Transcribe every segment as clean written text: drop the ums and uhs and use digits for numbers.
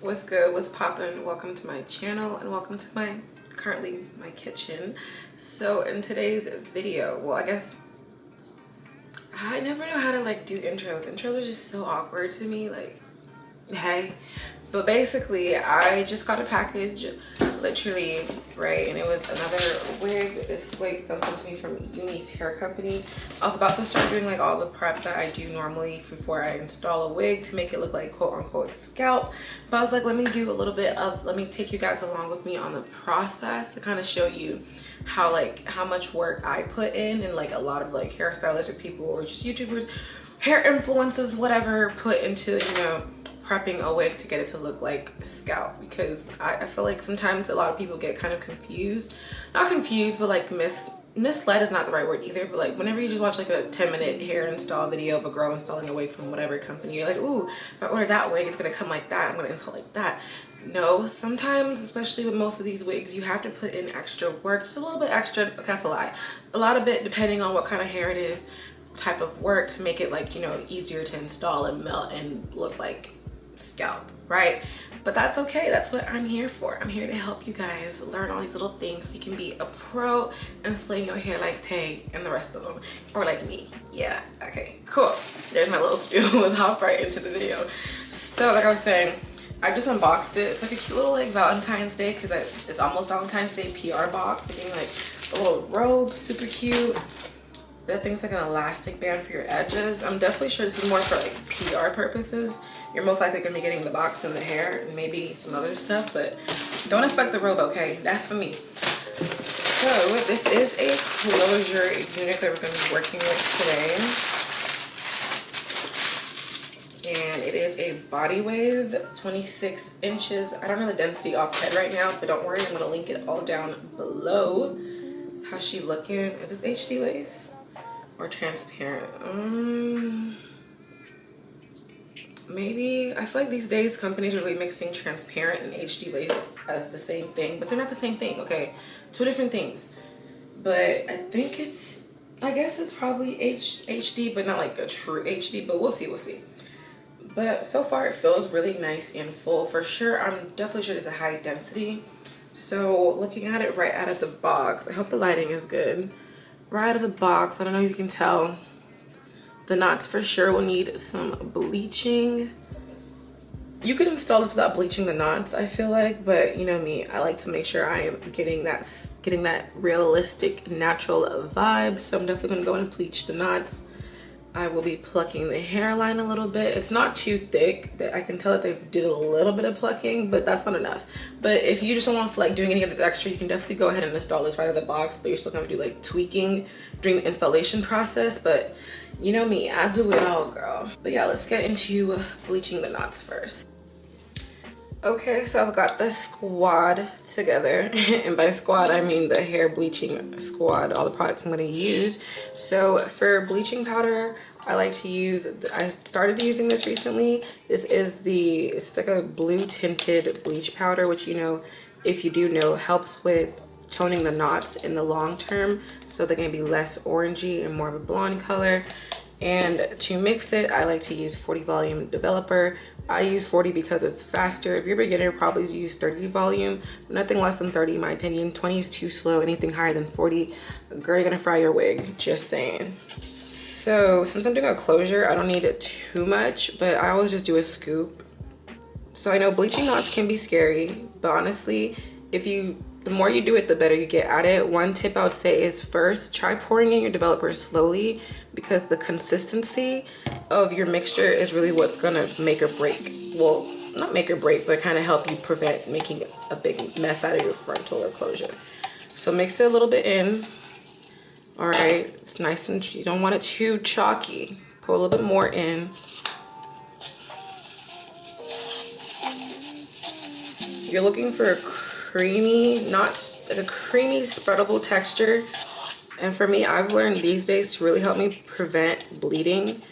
What's good? What's poppin'? Welcome to my channel and welcome to my kitchen. So in today's video, well, I guess I never know how to like do intros. Intros are just so awkward to me, like, hey. But basically, I just got a package, literally, right? And it was another wig. This wig that was sent to me from Unice hair company. I was about to start doing like all the prep that I do normally before I install a wig to make it look like quote unquote scalp. But I was like, let me do a little bit of, let me take you guys along with me on the process to kind of show you how much work I put in, and like a lot of like hairstylists or people or just YouTubers, hair influencers, whatever, put into, you know, prepping a wig to get it to look like scalp. Because I feel like sometimes a lot of people get kind of confused, not confused, but like misled is not the right word either, but like whenever you just watch like a 10-minute hair install video of a girl installing a wig from whatever company, you're like, ooh, if I order that wig, it's gonna come like that, I'm gonna install like that. No, sometimes, especially with most of these wigs, you have to put in extra work, just a little bit extra. That's a lie, a lot of it, depending on what kind of hair it is, type of work, to make it like, you know, easier to install and melt and look like scalp, right? But that's okay. That's what I'm here for. I'm here to help you guys learn all these little things so you can be a pro and slay your hair like Tay and the rest of them, or like me. Yeah, okay, cool. There's my little spiel. Let's hop right into the video. So like I was saying, I just unboxed it. It's like a cute little like Valentine's Day, because it's almost Valentine's Day PR box. Looking like a little robe, super cute. That thing's like an elastic band for your edges. I'm definitely sure this is more for like PR purposes. You're most likely gonna be getting the box and the hair and maybe some other stuff, but don't expect the robe, okay? That's for me. So this is a closure unit that we're gonna be working with today. And it is a body wave, 26 inches. I don't know the density off head right now, but don't worry, I'm gonna link it all down below. This is how she looking. Is this HD lace or transparent? Maybe. I feel like these days companies are really mixing transparent and HD lace as the same thing, but they're not the same thing, okay? Two different things. But I think I guess it's probably HD, but not like a true HD, but we'll see. But so far it feels really nice and full. For sure, I'm definitely sure it's a high density. So looking at it right out of the box, I hope the lighting is good. Right out of the box, I don't know if you can tell, the knots for sure will need some bleaching. You could install this without bleaching the knots, I feel like, but you know me, I like to make sure I am getting that realistic, natural vibe. So I'm definitely gonna go and bleach the knots. I will be plucking the hairline a little bit. It's not too thick. That I can tell that they did a little bit of plucking, but that's not enough. But if you just don't want to feel like doing any of the extra, you can definitely go ahead and install this right out of the box, but you're still gonna do like tweaking during the installation process. But you know me, I do it all, girl. But yeah, let's get into bleaching the knots first. Okay, so I've got the squad together, and by squad I mean the hair bleaching squad, all the products I'm going to use. So for bleaching powder, I like to use, I started using this recently. This is it's like a blue tinted bleach powder, which, you know, if you do know, helps with toning the knots in the long term, so they're going to be less orangey and more of a blonde color. And to mix it, I like to use 40 volume developer. I use 40 because it's faster. If you're a beginner, probably use 30 volume, but nothing less than 30 in my opinion. 20 is too slow. Anything higher than 40, girl, you're gonna fry your wig, just saying. So since I'm doing a closure, I don't need it too much, but I always just do a scoop. So I know bleaching knots can be scary, but honestly, the more you do it, the better you get at it. One tip I would say is, first, try pouring in your developer slowly, because the consistency of your mixture is really what's gonna make or break. Well, not make or break, but kind of help you prevent making a big mess out of your frontal or closure. So mix it a little bit in. All right, it's nice, and you don't want it too chalky. Put a little bit more in. You're looking for a creamy, not like a creamy spreadable texture. And for me, I've learned these days to really help me prevent bleeding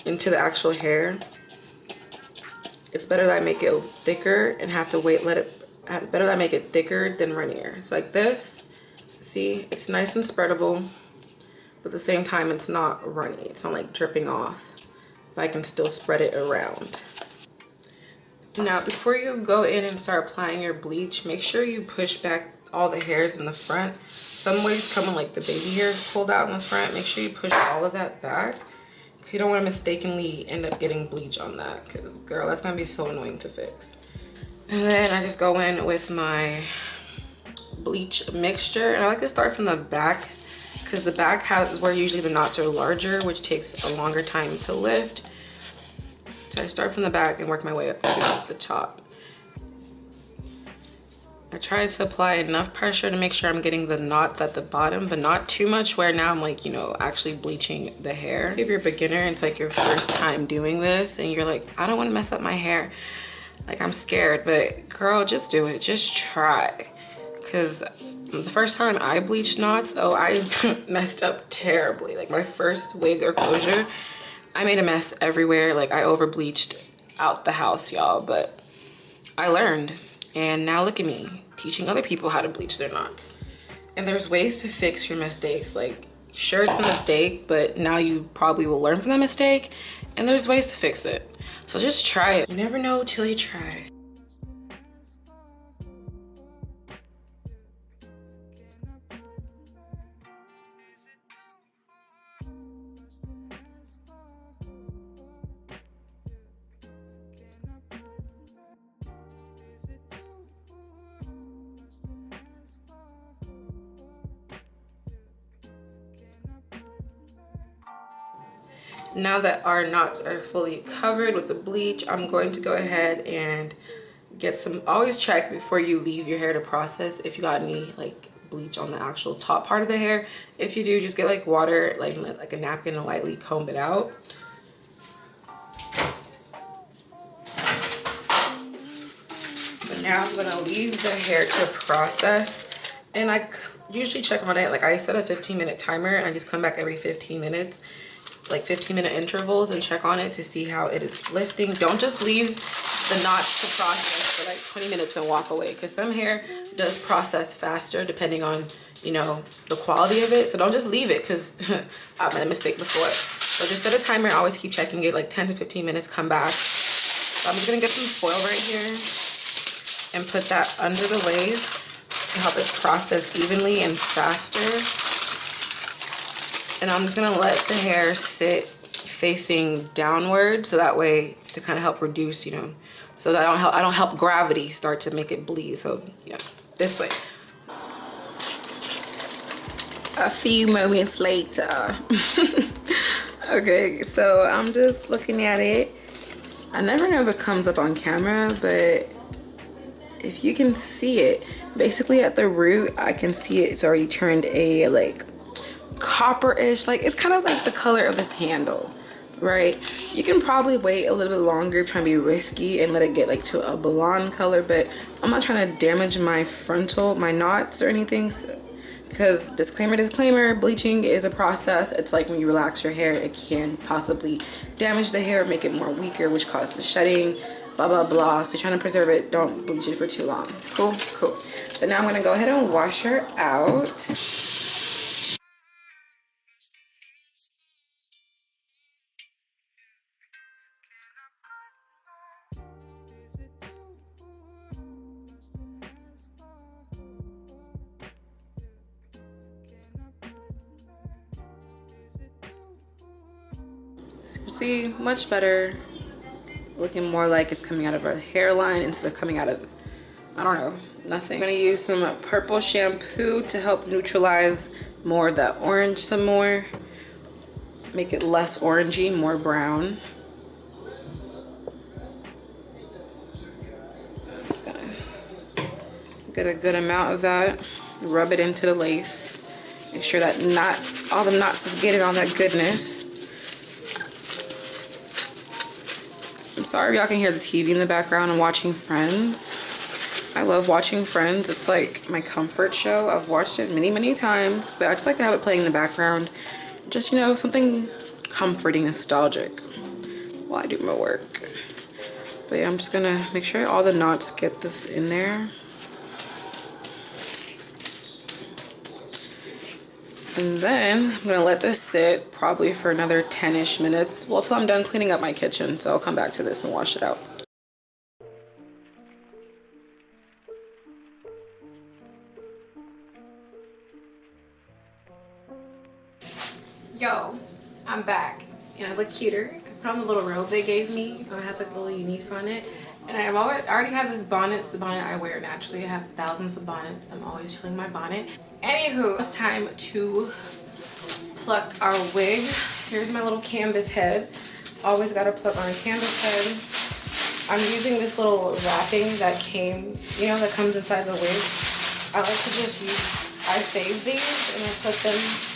into the actual hair. It's better that I make it thicker and have to wait, better that I make it thicker than runnier. It's like this. See, it's nice and spreadable, but at the same time, it's not runny. It's not like dripping off, but I can still spread it around. Now, before you go in and start applying your bleach, make sure you push back all the hairs in the front. Some wigs come in like the baby hairs pulled out in the front. Make sure you push all of that back. You don't want to mistakenly end up getting bleach on that, because girl, that's gonna be so annoying to fix. And then I just go in with my bleach mixture, and I like to start from the back because the back is where usually the knots are larger, which takes a longer time to lift. So I start from the back and work my way up to the top. I try to apply enough pressure to make sure I'm getting the knots at the bottom, but not too much where now I'm like, you know, actually bleaching the hair. If you're a beginner, it's like your first time doing this and you're like, I don't want to mess up my hair. Like, I'm scared, but girl, just do it. Just try. Because the first time I bleached knots, oh, I messed up terribly. Like, my first wig or closure, I made a mess everywhere. Like, I over bleached out the house, y'all, but I learned. And now look at me, teaching other people how to bleach their knots. And there's ways to fix your mistakes. Like, sure, it's a mistake, but now you probably will learn from the mistake, and there's ways to fix it. So just try it. You never know till you try. Now that our knots are fully covered with the bleach, I'm going to go ahead and get some, always check before you leave your hair to process if you got any like bleach on the actual top part of the hair. If you do, just get like water, like a napkin, and lightly comb it out. But now I'm gonna leave the hair to process, and I usually check on it. Like, I set a 15-minute timer and I just come back every 15 minutes. Like 15-minute intervals, and check on it to see how it is lifting. Don't just leave the knots to process for like 20 minutes and walk away, because some hair does process faster depending on, you know, the quality of it. So don't just leave it, because I made a mistake before. So just set a timer, always keep checking it, like 10 to 15 minutes, come back. So I'm just gonna get some foil right here and put that under the lace to help it process evenly and faster. And I'm just gonna let the hair sit facing downward, so that way to kind of help reduce, you know, so that I don't help gravity start to make it bleed. So yeah, this way. A few moments later. Okay, so I'm just looking at it. I never know if it comes up on camera, but if you can see it, basically at the root, I can see it's already turned a like copper-ish, like it's kind of like the color of this handle, right? You can probably wait a little bit longer, trying to be risky and let it get like to a blonde color, but I'm not trying to damage my knots or anything, because disclaimer, bleaching is a process. It's like when you relax your hair, it can possibly damage the hair, make it more weaker, which causes shedding, blah blah blah. So trying to preserve it, don't bleach it for too long. Cool. But now I'm gonna go ahead and wash her out. As you can see, much better. Looking more like it's coming out of her hairline instead of coming out of, I don't know, nothing. I'm gonna use some purple shampoo to help neutralize more of that orange some more. Make it less orangey, more brown. I'm just gonna get a good amount of that. Rub it into the lace. Make sure that all the knots is getting all that goodness. I'm sorry if y'all can hear the TV in the background. I'm watching Friends. I love watching Friends. It's like my comfort show. I've watched it many, many times, but I just like to have it playing in the background. Just, you know, something comforting, nostalgic while I do my work. But yeah, I'm just gonna make sure all the knots get this in there. And then I'm gonna let this sit probably for another 10-ish minutes. Well, till I'm done cleaning up my kitchen. So I'll come back to this and wash it out. Yo, I'm back and I look cuter. I put on the little robe they gave me. It has like a little Unice on it. And I already have this bonnet. It's the bonnet I wear naturally. I have thousands of bonnets. I'm always chilling my bonnet. Anywho, it's time to pluck our wig. Here's my little canvas head. Always gotta pluck on a canvas head. I'm using this little wrapping that came, you know, that comes inside the wig. I like to just use, I save these and I put them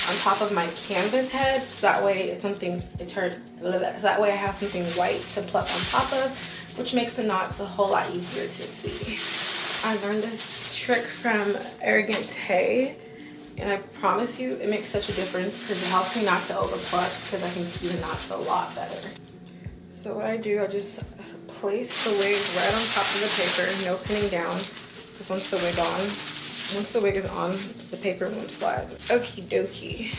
on top of my canvas head, so that way it's something, so that way I have something white to pluck on top of, which makes the knots a whole lot easier to see. I learned this trick from Arrogant Tay, and I promise you it makes such a difference because it helps me not to over pluck because I can see the knots a lot better. So what I do, I just place the wig right on top of the paper, no pinning down, because once the wig is on, the paper won't slide. Okie dokie.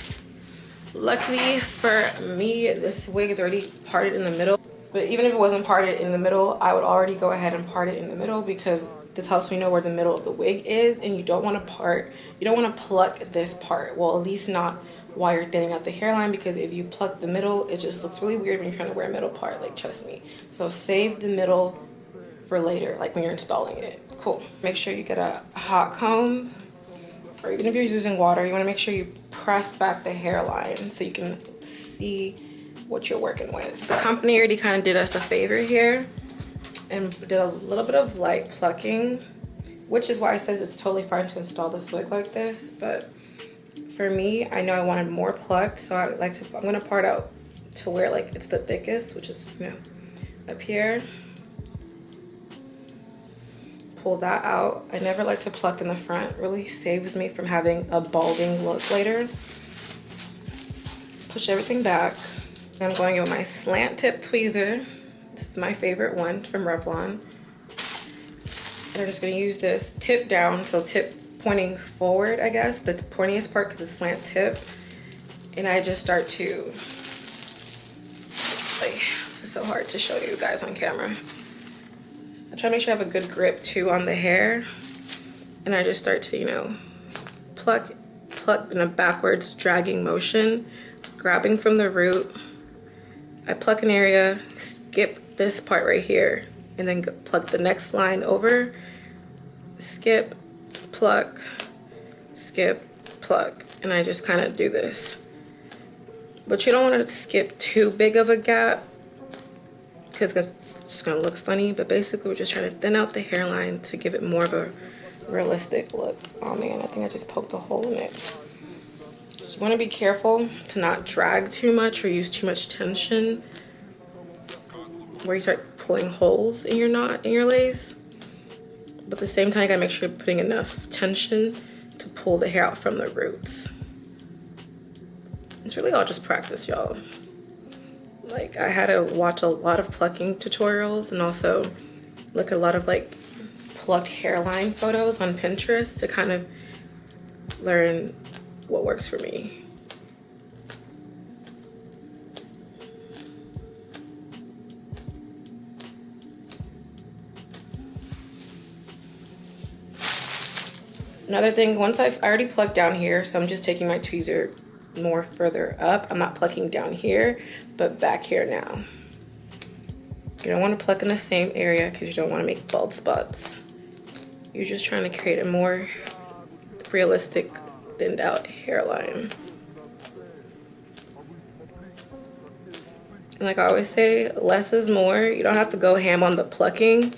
Luckily for me, this wig is already parted in the middle. But even if it wasn't parted in the middle, I would already go ahead and part it in the middle because this helps me know where the middle of the wig is. And you don't want to pluck this part. Well, at least not while you're thinning out the hairline, because if you pluck the middle, it just looks really weird when you're trying to wear a middle part, like, trust me. So save the middle for later, like when you're installing it. Cool. Make sure you get a hot comb, or even if you're using water, you want to make sure you press back the hairline so you can see what you're working with. The company already kind of did us a favor here and did a little bit of light plucking, which is why I said it's totally fine to install this wig like this. But for me, I know I wanted more plucked, so I'm gonna part out to where like it's the thickest, which is, you know, up here. Pull that out. I never like to pluck in the front. It really saves me from having a balding look later. Push everything back. I'm going in with my slant tip tweezer. This is my favorite one from Revlon. And I'm just gonna use this tip down, so tip pointing forward, I guess, the pointiest part because it's slant tip. And I just start to, like, this is so hard to show you guys on camera. I try to make sure I have a good grip too on the hair. And I just start to, you know, pluck in a backwards dragging motion, grabbing from the root. I pluck an area, skip this part right here, and then pluck the next line over, skip, pluck, skip, pluck. And I just kind of do this. But you don't want to skip too big of a gap, because it's just gonna look funny. But basically we're just trying to thin out the hairline to give it more of a realistic look. Oh man, I think I just poked a hole in it. So you wanna be careful to not drag too much or use too much tension where you start pulling holes in your knot, in your lace. But at the same time, you gotta make sure you're putting enough tension to pull the hair out from the roots. It's really all just practice, y'all. Like, I had to watch a lot of plucking tutorials and also look at a lot of like plucked hairline photos on Pinterest to kind of learn what works for me. Another thing, once I already plucked down here, so I'm just taking my tweezer more further up. I'm not plucking down here, but back here now. You don't want to pluck in the same area because you don't want to make bald spots. You're just trying to create a more realistic, thinned out hairline. And like I always say, less is more. You don't have to go ham on the plucking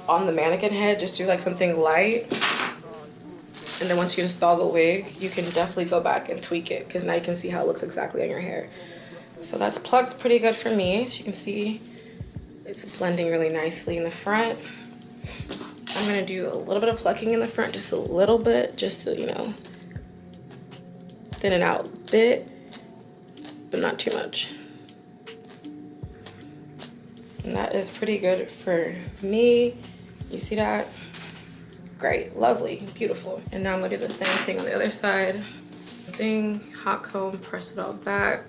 on the mannequin head. Just do like something light. And then once you install the wig, you can definitely go back and tweak it because now you can see how it looks exactly on your hair. So that's plucked pretty good for me. As you can see, it's blending really nicely in the front. I'm gonna do a little bit of plucking in the front, just a little bit, just to, you know, thin it out a bit, but not too much. And that is pretty good for me. You see that? Great, lovely, beautiful. And now I'm gonna do the same thing on the other side. Hot comb, press it all back.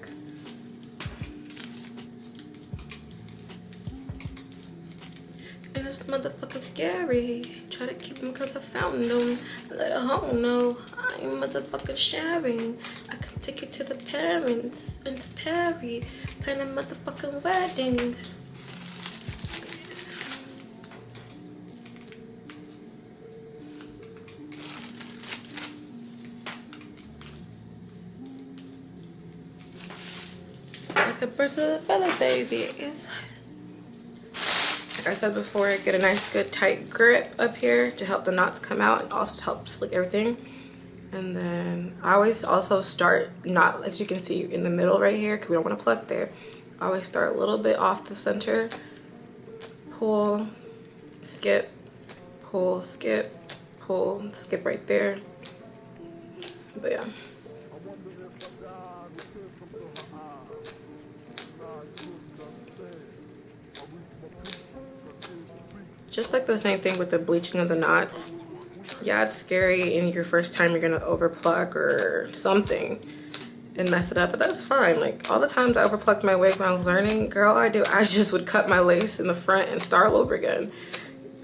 And it's motherfucking scary. Try to keep them because I found them. Let a hoe know I ain't motherfucking sharing. I can take it to the parents and to Perry. Plan a motherfucking wedding. Like a bird to the belly, baby. It's like I said before, get a nice good tight grip up here to help the knots come out and also to help slick everything. And then I always also start not, as you can see, in the middle right here because we don't want to pluck there. I always start a little bit off the center, pull, skip, pull, skip, pull, skip right there. But yeah. Just like the same thing with the bleaching of the knots. Yeah, it's scary and your first time you're gonna overpluck or something and mess it up, but that's fine. Like all the times I overplucked my wig when I was learning, girl, I just would cut my lace in the front and start all over again.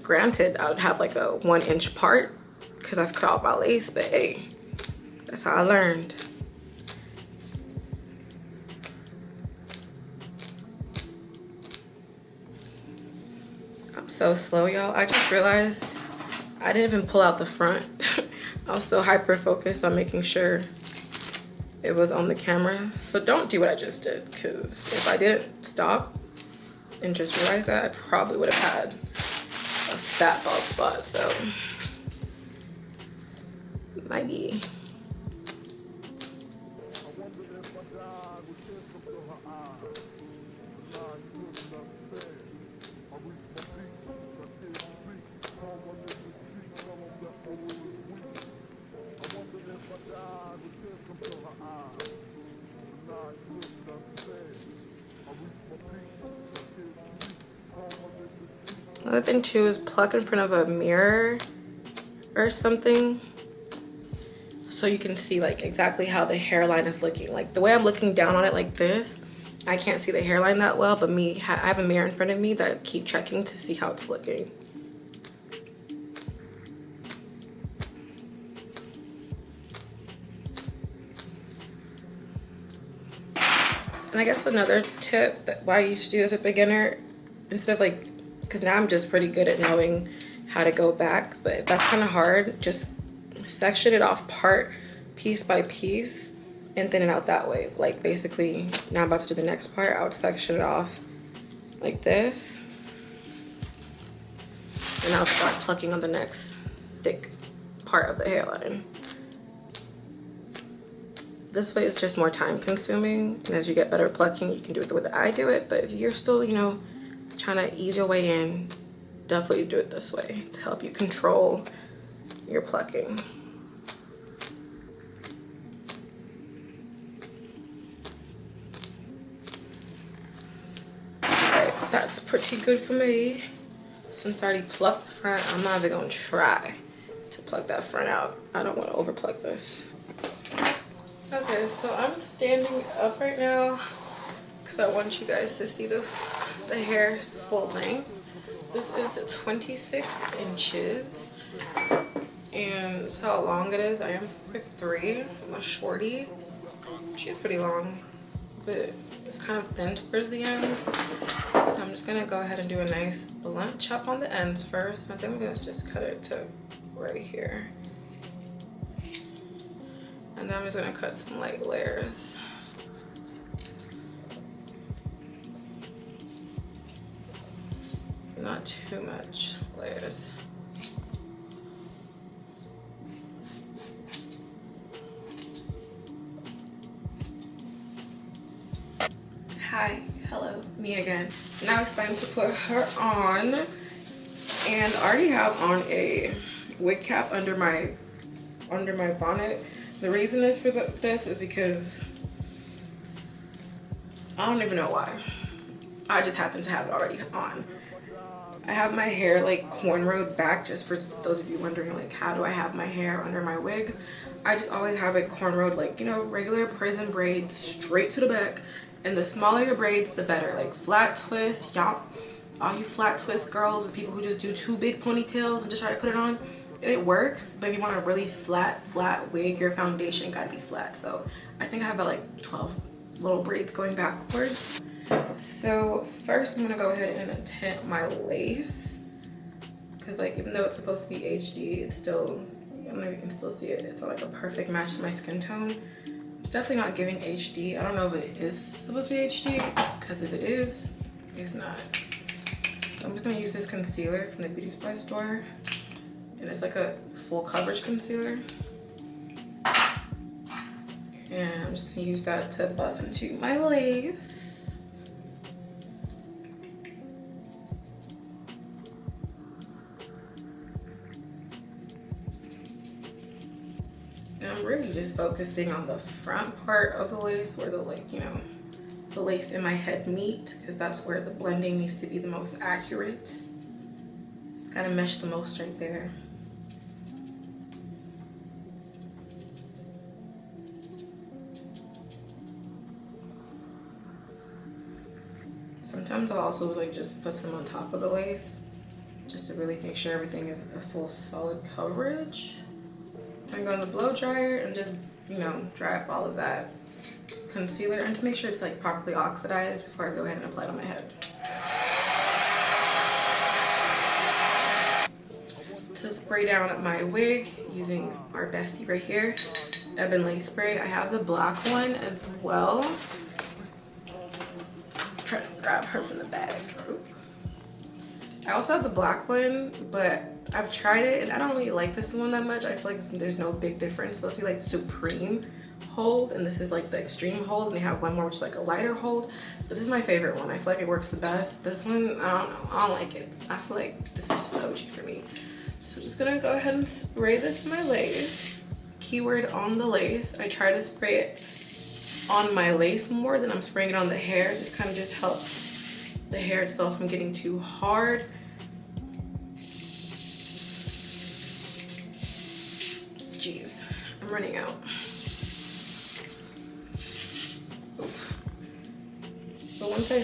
Granted, I would have like a 1-inch part because I've cut off my lace, but hey, that's how I learned. I'm so slow, y'all. I just realized I didn't even pull out the front. I was so hyper focused on making sure it was on the camera. So don't do what I just did, because if I didn't stop and just realize that, I probably would have had a fat bald spot. So might be. Another thing too is pluck in front of a mirror or something so you can see like exactly how the hairline is looking. Like the way I'm looking down on it like this, I can't see the hairline that well, but I have a mirror in front of me that I keep checking to see how it's looking. And I guess another tip that why I used to do as a beginner, instead of like, because now I'm just pretty good at knowing how to go back, but if that's kind of hard, just section it off piece by piece and thin it out that way. Like basically, now I'm about to do the next part, I would section it off like this. And I'll start plucking on the next thick part of the hairline. This way it's just more time consuming, and as you get better at plucking, you can do it the way that I do it, but if you're still, you know, trying to ease your way in, definitely do it this way to help you control your plucking. Alright, that's pretty good for me. Since I already plucked the front, I'm not even gonna try to pluck that front out. I don't want to overpluck this. Okay, so I'm standing up right now because I want you guys to see the hair's full length. This is 26 inches, and that's how long it is. I am 5'3", I'm a shorty. She's pretty long, but it's kind of thin towards the ends. So I'm just gonna go ahead and do a nice blunt chop on the ends first. I think I'm gonna just cut it to right here. And then I'm just gonna cut some light layers. Not too much layers. Hi, hello, me again. Now it's time to put her on. And I already have on a wig cap under my bonnet. The reason is for this is because I don't even know why. I just happen to have it already on. I have my hair like cornrowed back, just for those of you wondering like how do I have my hair under my wigs. I just always have it cornrowed, like, you know, regular prison braids straight to the back, and the smaller your braids the better, like flat twist, yop, all you flat twist girls and people who just do 2 big ponytails and just try to put it on, it works. But if you want a really flat wig, your foundation gotta be flat. So I think I have about like 12 little braids going backwards. So first I'm gonna go ahead and tint my lace, because like even though it's supposed to be HD, it's still, I don't know if you can still see it, it's not like a perfect match to my skin tone. It's definitely not giving HD. I don't know if it is supposed to be HD, because if it is, it's not. So I'm just gonna use this concealer from the beauty supply store, and it's like a full coverage concealer. And I'm just gonna use that to buff into my lace. And I'm really just focusing on the front part of the lace where the, like, you know, the lace and my head meet, because that's where the blending needs to be the most accurate. It's gotta mesh the most right there. Sometimes I'll also like just put some on top of the lace, just to really make sure everything is a full solid coverage. I'm going to blow dryer and just, you know, dry up all of that concealer, and to make sure it's like properly oxidized before I go ahead and apply it on my head. To spray down my wig using our bestie right here, Ebon Lace Spray. I have the black one as well. Trying to grab her from the bag. Oop. I also have the black one, but I've tried it and I don't really like this one that much. I feel like there's no big difference. It's supposed to be like Supreme hold, and this is like the extreme hold, and they have one more which is like a lighter hold, but this is my favorite one. I feel like it works the best. This one, I don't know, I don't like it. I feel like this is just the OG for me. So I'm just gonna go ahead and spray this in my lace. Keyword on the lace. I try to spray it on my lace more than I'm spraying it on the hair. This kind of just helps the hair itself from getting too hard. Jeez, I'm running out. Oops. But once I,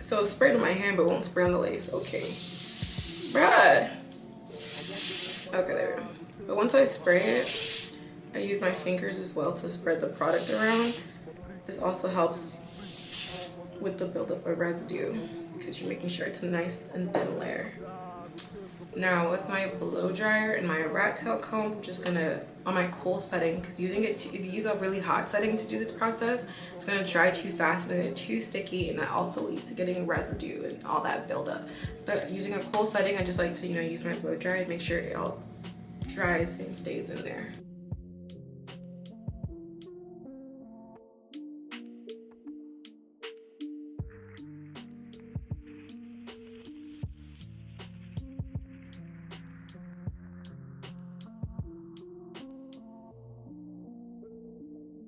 so it's sprayed on my hand, but won't spray on the lace. Okay, bruh. Okay, there we go. But once I spray it, I use my fingers as well to spread the product around. This also helps with the buildup of residue, because you're making sure it's a nice and thin layer. Now with my blow dryer and my rat tail comb, I'm just gonna, on my cool setting, because using it, if you use a really hot setting to do this process, it's gonna dry too fast and get too sticky, and that also leads to getting residue and all that buildup. But using a cool setting, I just like to, you know, use my blow dryer to make sure it all dries and stays in there.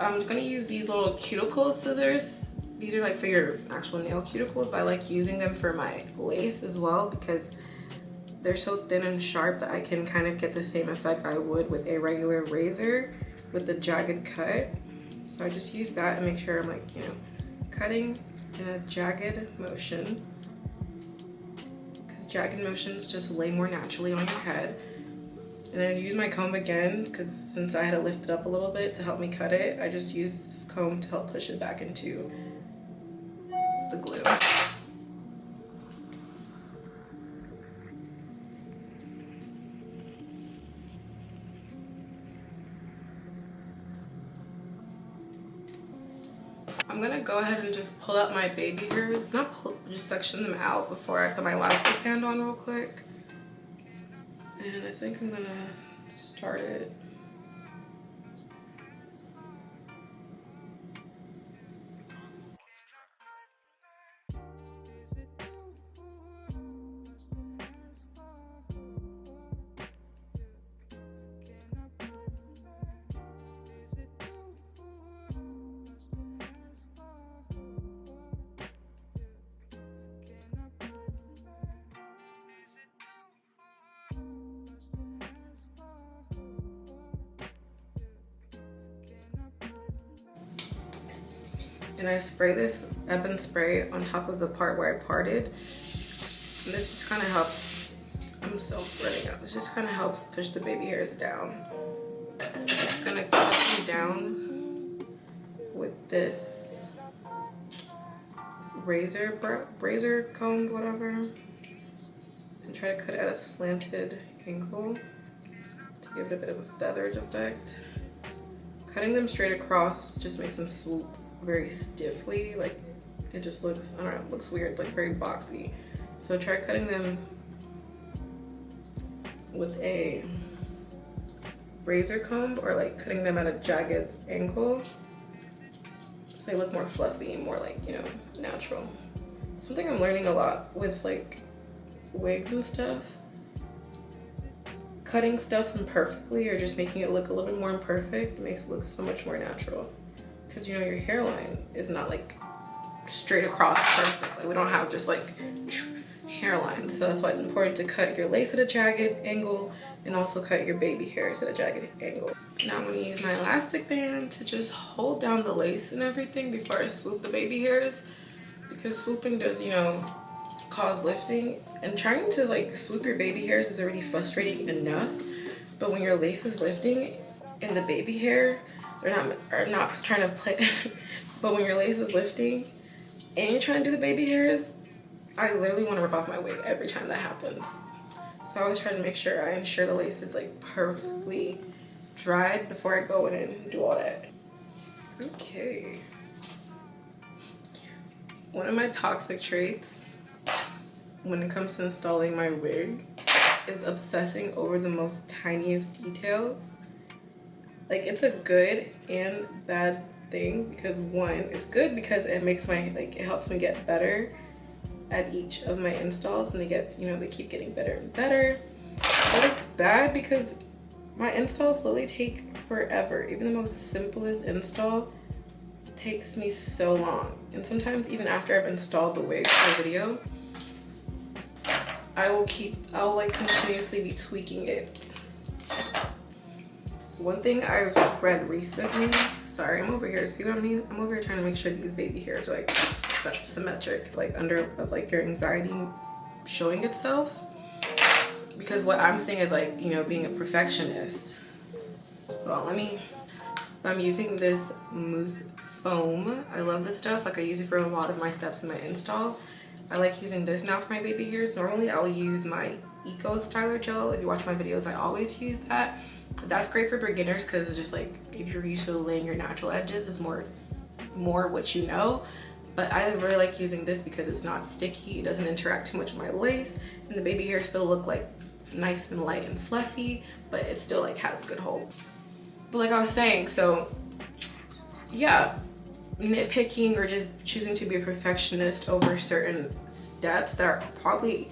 I'm gonna use these little cuticle scissors. These are like for your actual nail cuticles, but I like using them for my lace as well, because they're so thin and sharp that I can kind of get the same effect I would with a regular razor with the jagged cut. So I just use that and make sure I'm like, you know, cutting in a jagged motion, because jagged motions just lay more naturally on your head. And I use my comb again, because since I had to lift it up a little bit to help me cut it, I just use this comb to help push it back into the glue. I'm gonna go ahead and just pull out my baby hairs, not pull, just section them out before I put my elastic band on real quick. And I think I'm gonna start it. And I spray this Ebon spray on top of the part where I parted, And this just kind of helps. I'm so running out. This just kind of helps push the baby hairs down. I'm gonna cut them down with this razor comb, whatever, and try to cut it at a slanted angle to give it a bit of a feathered effect. Cutting them straight across just makes them swoop very stiffly, like it just looks, I don't know, it looks weird, like very boxy. So try cutting them with a razor comb or like cutting them at a jagged angle so they look more fluffy, more like, you know, natural. Something I'm learning a lot with like wigs and stuff, cutting stuff imperfectly or just making it look a little bit more imperfect makes it look so much more natural, because you know your hairline is not like straight across perfectly. We don't have just like hairline, so that's why it's important to cut your lace at a jagged angle and also cut your baby hairs at a jagged angle. Now I'm going to use my elastic band to just hold down the lace and everything before I swoop the baby hairs, because swooping does, you know, cause lifting, and trying to like swoop your baby hairs is already frustrating enough, but when your lace is lifting and the baby hair are not trying to play but when your lace is lifting and you're trying to do the baby hairs, I literally want to rip off my wig every time that happens. So I always try to make sure I ensure the lace is like perfectly dried before I go in and do all that. Okay. One of my toxic traits when it comes to installing my wig is obsessing over the most tiniest details. Like, it's a good and bad thing, because one, it's good because it makes my, like, it helps me get better at each of my installs, and they get, you know, they keep getting better and better. But it's bad because my installs literally take forever. Even the most simplest install takes me so long. And sometimes even after I've installed the wig for a video, I'll like continuously be tweaking it. One thing I've read recently, sorry, I'm over here, see what I mean? I'm over here trying to make sure these baby hairs are like symmetric, like under like your anxiety showing itself. Because what I'm saying is like, you know, being a perfectionist. Hold on, I'm using this mousse foam. I love this stuff. Like, I use it for a lot of my steps in my install. I like using this now for my baby hairs. Normally I'll use my Eco Styler gel. If you watch my videos, I always use that. That's great for beginners because it's just like, if you're used to laying your natural edges, it's more what you know. But I really like using this because it's not sticky, it doesn't interact too much with my lace, and the baby hairs still look like nice and light and fluffy, but it still like has good hold. But like I was saying, so yeah, nitpicking or just choosing to be a perfectionist over certain steps that are probably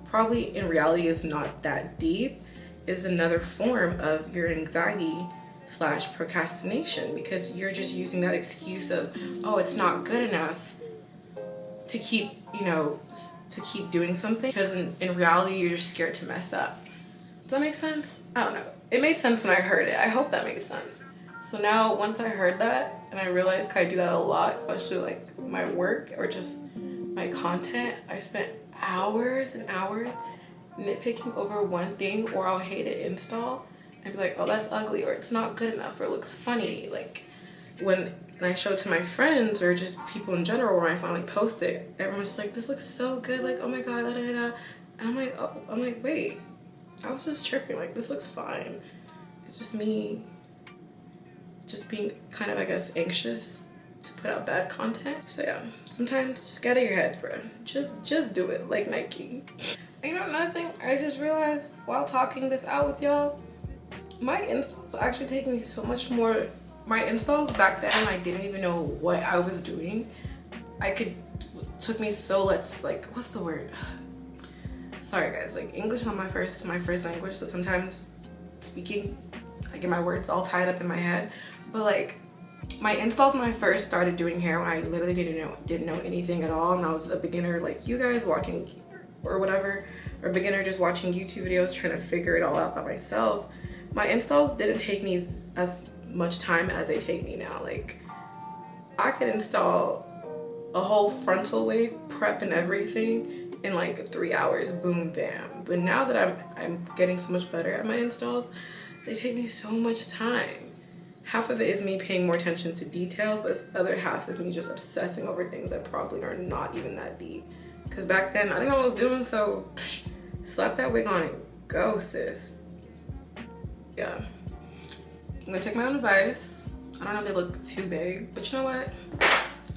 probably in reality is not that deep is another form of your anxiety / procrastination, because you're just using that excuse of, oh, it's not good enough to keep, you know, to keep doing something, because in reality you're just scared to mess up. Does that make sense? I don't know. It made sense when I heard it. I hope that made sense. So now once I heard that and I realized I do that a lot, especially like my work or just my content, I spent hours and hours nitpicking over one thing, or I'll hate it install and be like, oh, that's ugly, or it's not good enough, or it looks funny. Like when I show it to my friends or just people in general, when I finally post it, everyone's like, this looks so good, like, oh my god, da, da, da, da. And I'm like, wait, I was just tripping, like, this looks fine. It's just me just being kind of, I guess, anxious to put out bad content. So yeah, sometimes just get out of your head, bro. Just do it, like Nike. You know, another thing I just realized while talking this out with y'all, my installs actually take me so much more. My installs back then, I didn't even know what I was doing. Took me so like, what's the word? Sorry guys, like English is not my first language, so sometimes speaking, I get my words all tied up in my head. But like, my installs when I first started doing hair, when I literally didn't know anything at all, and I was a beginner like you guys watching or whatever, or a beginner just watching YouTube videos trying to figure it all out by myself, my installs didn't take me as much time as they take me now. Like, I could install a whole frontal wig prep and everything in like 3 hours, boom, bam. But now that I'm getting so much better at my installs, they take me so much time. Half of it is me paying more attention to details, but the other half is me just obsessing over things that probably are not even that deep. Because back then, I didn't know what I was doing, so slap that wig on and go, sis. Yeah. I'm gonna take my own advice. I don't know if they look too big, but you know what?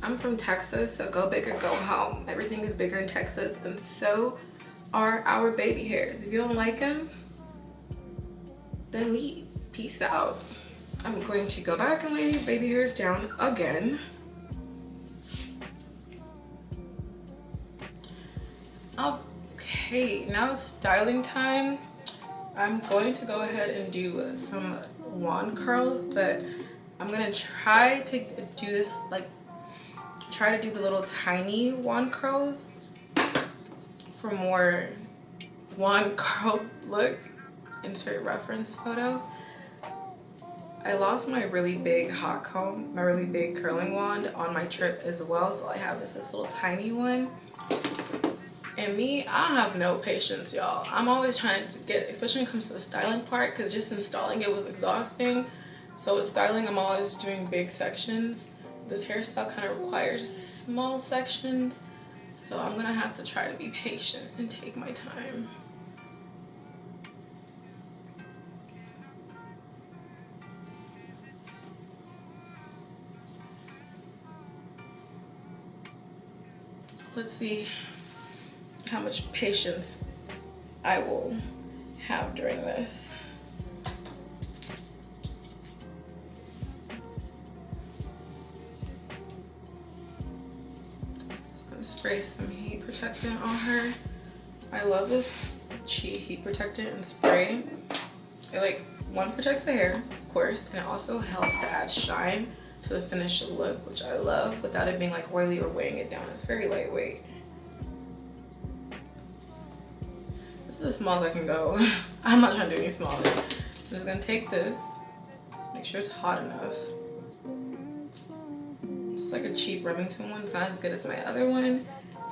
I'm from Texas, so go big or go home. Everything is bigger in Texas, and so are our baby hairs. If you don't like them, then leave. Peace out. I'm going to go back and lay these baby hairs down again. Okay, now it's styling time. I'm going to go ahead and do some wand curls, but I'm gonna try to do this, like, try to do the little tiny wand curls for more wand curl look. Insert reference photo. I lost my really big hot comb, my really big curling wand on my trip as well, so I have this little tiny one. And me, I have no patience, y'all. I'm always trying to get, especially when it comes to the styling part, because just installing it was exhausting. So with styling, I'm always doing big sections. This hairstyle kind of requires small sections, so I'm gonna have to try to be patient and take my time. Let's see how much patience I will have during this. Just gonna spray some heat protectant on her. I love this cheap heat protectant and spray. It, like, one, protects the hair, of course, and it also helps to add shine to the finished look, which I love, without it being like oily or weighing it down. It's very lightweight. This is as small as I can go. I'm not trying to do any smaller. So I'm just gonna take this, make sure it's hot enough. It's like a cheap Remington one. It's not as good as my other one,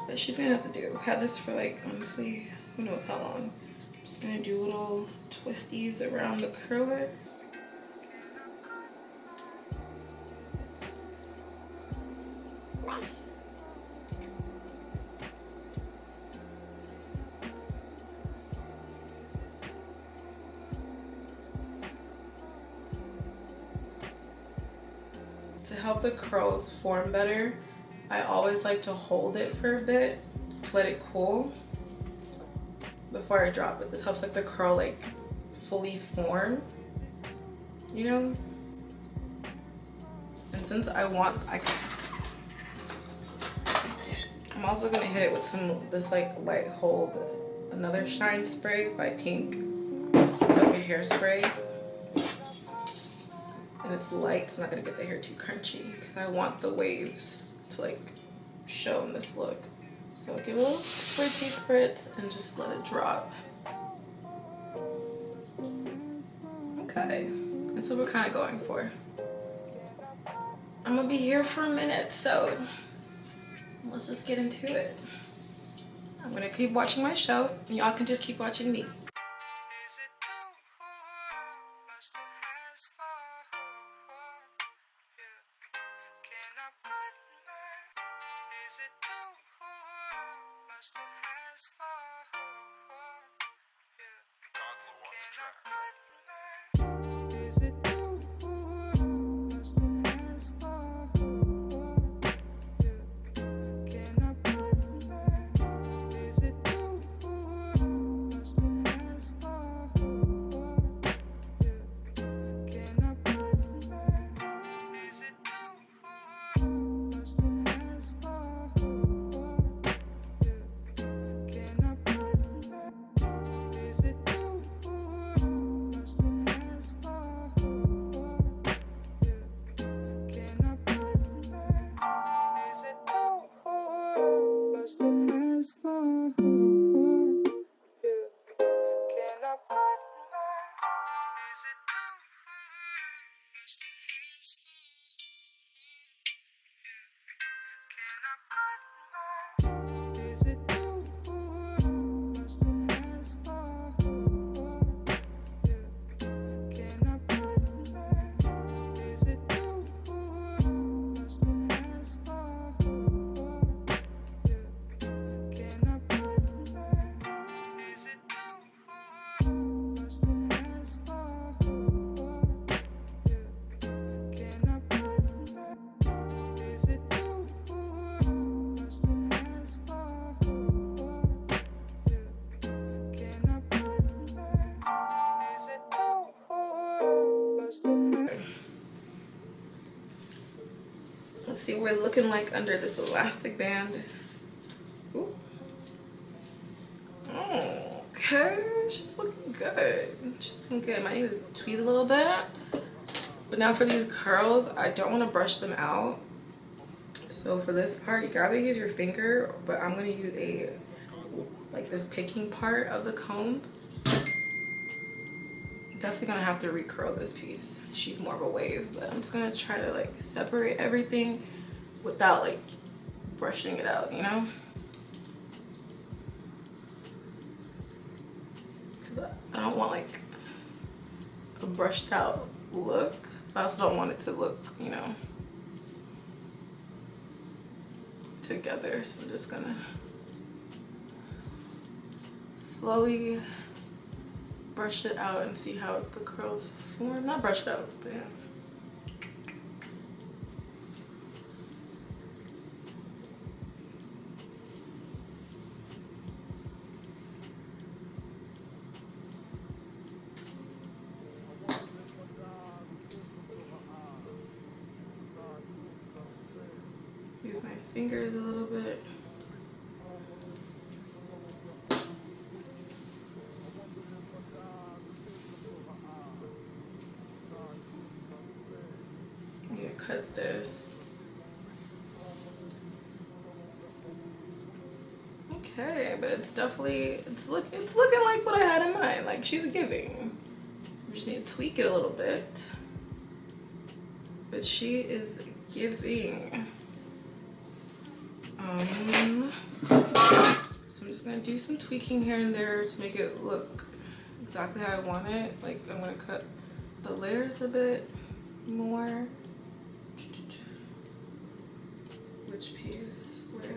but she's gonna have to do. I've had this for, like, honestly, who knows how long. I'm just gonna do little twisties around the curler. To help the curls form better, I always like to hold it for a bit to let it cool before I drop it. This helps, like, the curl, like, fully form, you know? And since I'm also gonna hit it with this like light hold, another shine spray by Pink. It's like a hairspray. And it's light, it's not gonna get the hair too crunchy, because I want the waves to, like, show in this look. So give it a little spritzy spritz and just let it drop. Okay, that's what we're kind of going for. I'm gonna be here for a minute, so let's just get into it. I'm gonna keep watching my show, and y'all can just keep watching me. see what we're looking like under this elastic band. Ooh. Oh, okay, she's looking good. She's looking good. Might need to tweeze a little bit. But now for these curls, I don't want to brush them out. So for this part, you can either use your finger, but I'm gonna use like this picking part of the comb. Definitely gonna have to recurl this piece. She's more of a wave, but I'm just gonna try to like separate everything without like brushing it out, you know? Cause I don't want like a brushed out look. I also don't want it to look, you know, together. So I'm just gonna slowly brush it out and see how the curls form. Not brush it out, but yeah. Use my fingers a little bit. Cut this. Okay, but it's definitely it's looking like what I had in mind. Like she's giving. We just need to tweak it a little bit. But she is giving. So I'm just gonna do some tweaking here and there to make it look exactly how I want it. Like I'm gonna cut the layers a bit more. Which piece where?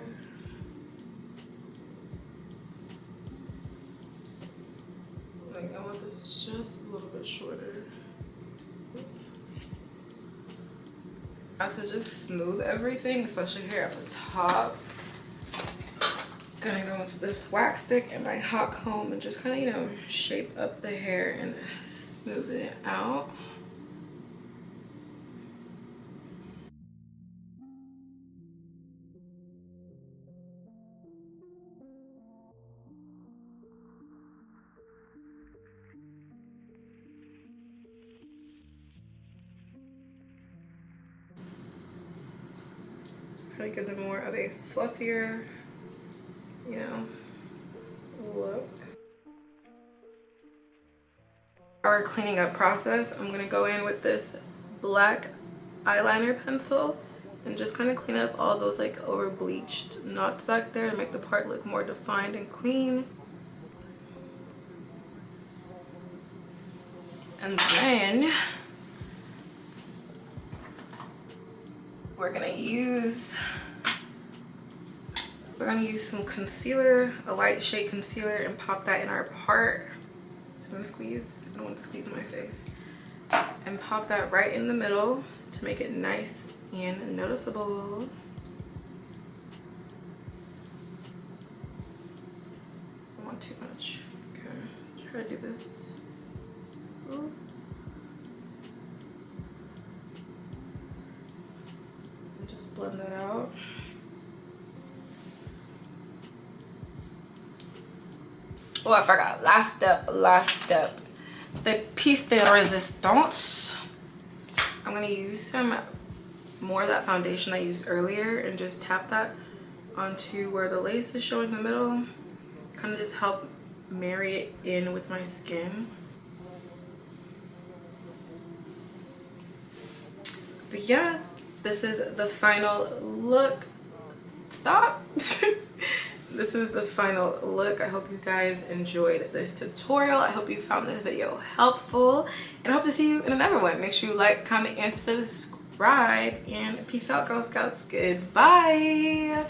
Like I want this just a little bit shorter. Now to just smooth everything, especially here at the top. Gonna go into this wax stick and my hot comb and just kind of, you know, shape up the hair and smooth it out. Kind of give them more of a fluffier, you know, look. Our cleaning up process, I'm gonna go in with this black eyeliner pencil and just kind of clean up all those like over bleached knots back there to make the part look more defined and clean. And then we're gonna use some concealer, a light shade concealer, and pop that in our part. So I'm gonna squeeze, I don't want to squeeze my face. And pop that right in the middle to make it nice and noticeable. I don't want too much. Okay, try to do this. Ooh. Just blend that out. Oh, I forgot. Last step. The piece de resistance. I'm gonna use some more of that foundation I used earlier and just tap that onto where the lace is showing the middle. Kind of just help marry it in with my skin. But yeah, this is the final look. Stop. This is the final look. I hope you guys enjoyed this tutorial. I hope you found this video helpful, and I hope to see you in another one. Make sure you like, comment, and subscribe, and peace out, Girl Scouts. Goodbye.